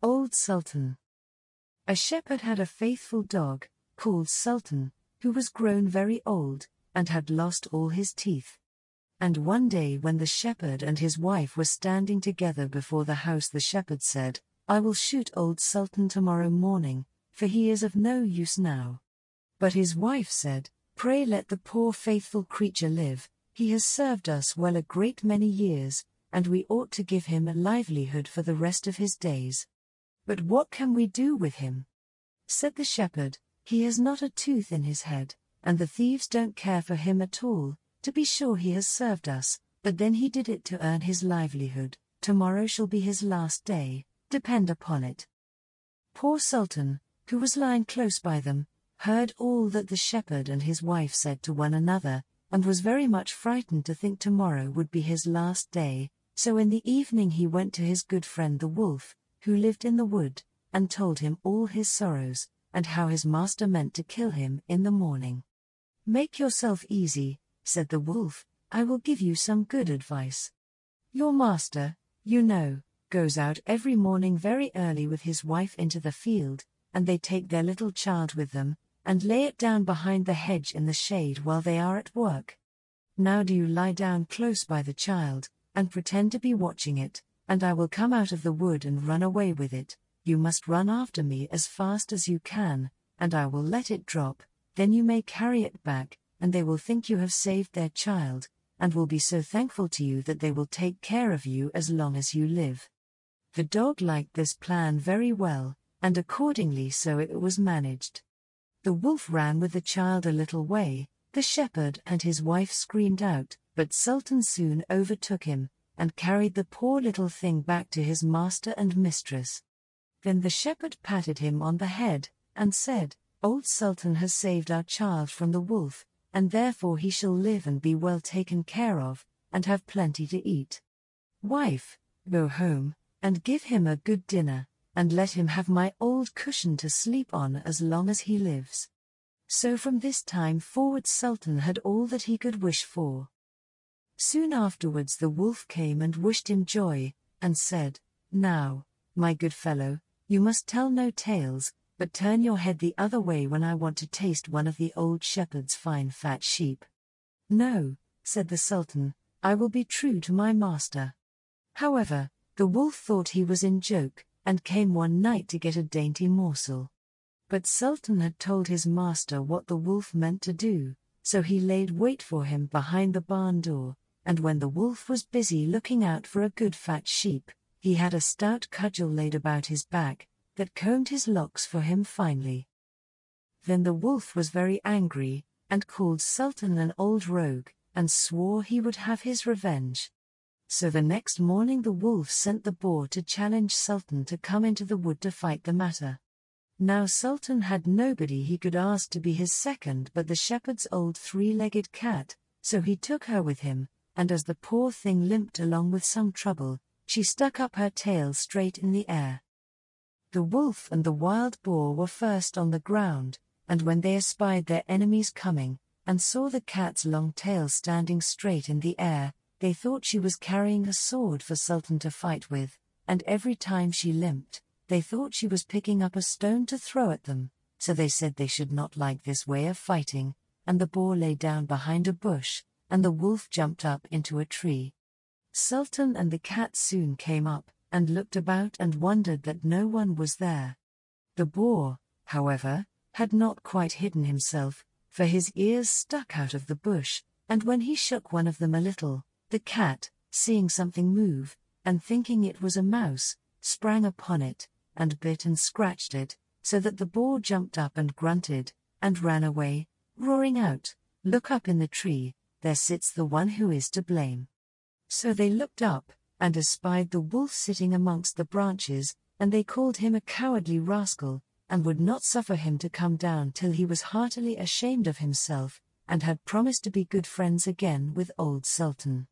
Old Sultan. A shepherd had a faithful dog, called Sultan, who was grown very old, and had lost all his teeth. And one day when the shepherd and his wife were standing together before the house, the shepherd said, "I will shoot old Sultan tomorrow morning, for he is of no use now." But his wife said, "Pray let the poor faithful creature live, he has served us well a great many years, and we ought to give him a livelihood for the rest of his days." "But what can we do with him?" said the shepherd. "He has not a tooth in his head, and the thieves don't care for him at all. To be sure he has served us, but then he did it to earn his livelihood. Tomorrow shall be his last day, depend upon it." Poor Sultan, who was lying close by them, heard all that the shepherd and his wife said to one another, and was very much frightened to think tomorrow would be his last day. So in the evening he went to his good friend the wolf, who lived in the wood, and told him all his sorrows, and how his master meant to kill him in the morning. "Make yourself easy," said the wolf, "I will give you some good advice. Your master, you know, goes out every morning very early with his wife into the field, and they take their little child with them, and lay it down behind the hedge in the shade while they are at work. Now do you lie down close by the child, and pretend to be watching it, and I will come out of the wood and run away with it. You must run after me as fast as you can, and I will let it drop, then you may carry it back, and they will think you have saved their child, and will be so thankful to you that they will take care of you as long as you live." The dog liked this plan very well, and accordingly so it was managed. The wolf ran with the child a little way, the shepherd and his wife screamed out, but Sultan soon overtook him, and carried the poor little thing back to his master and mistress. Then the shepherd patted him on the head, and said, "Old Sultan has saved our child from the wolf, and therefore he shall live and be well taken care of, and have plenty to eat. Wife, go home, and give him a good dinner, and let him have my old cushion to sleep on as long as he lives." So from this time forward Sultan had all that he could wish for. Soon afterwards the wolf came and wished him joy, and said, "Now, my good fellow, you must tell no tales, but turn your head the other way when I want to taste one of the old shepherd's fine fat sheep." "No," said the Sultan, "I will be true to my master." However, the wolf thought he was in joke, and came one night to get a dainty morsel. But Sultan had told his master what the wolf meant to do, so he laid wait for him behind the barn door, and when the wolf was busy looking out for a good fat sheep, he had a stout cudgel laid about his back, that combed his locks for him finely. Then the wolf was very angry, and called Sultan an old rogue, and swore he would have his revenge. So the next morning the wolf sent the boar to challenge Sultan to come into the wood to fight the matter. Now Sultan had nobody he could ask to be his second but the shepherd's old three-legged cat, so he took her with him, and as the poor thing limped along with some trouble, she stuck up her tail straight in the air. The wolf and the wild boar were first on the ground, and when they espied their enemies coming, and saw the cat's long tail standing straight in the air, they thought she was carrying a sword for Sultan to fight with, and every time she limped, they thought she was picking up a stone to throw at them, so they said they should not like this way of fighting, and the boar lay down behind a bush, and the wolf jumped up into a tree. Sultan and the cat soon came up, and looked about and wondered that no one was there. The boar, however, had not quite hidden himself, for his ears stuck out of the bush, and when he shook one of them a little, the cat, seeing something move, and thinking it was a mouse, sprang upon it, and bit and scratched it, so that the boar jumped up and grunted, and ran away, roaring out, "Look up in the tree, there sits the one who is to blame." So they looked up, and espied the wolf sitting amongst the branches, and they called him a cowardly rascal, and would not suffer him to come down till he was heartily ashamed of himself, and had promised to be good friends again with old Sultan.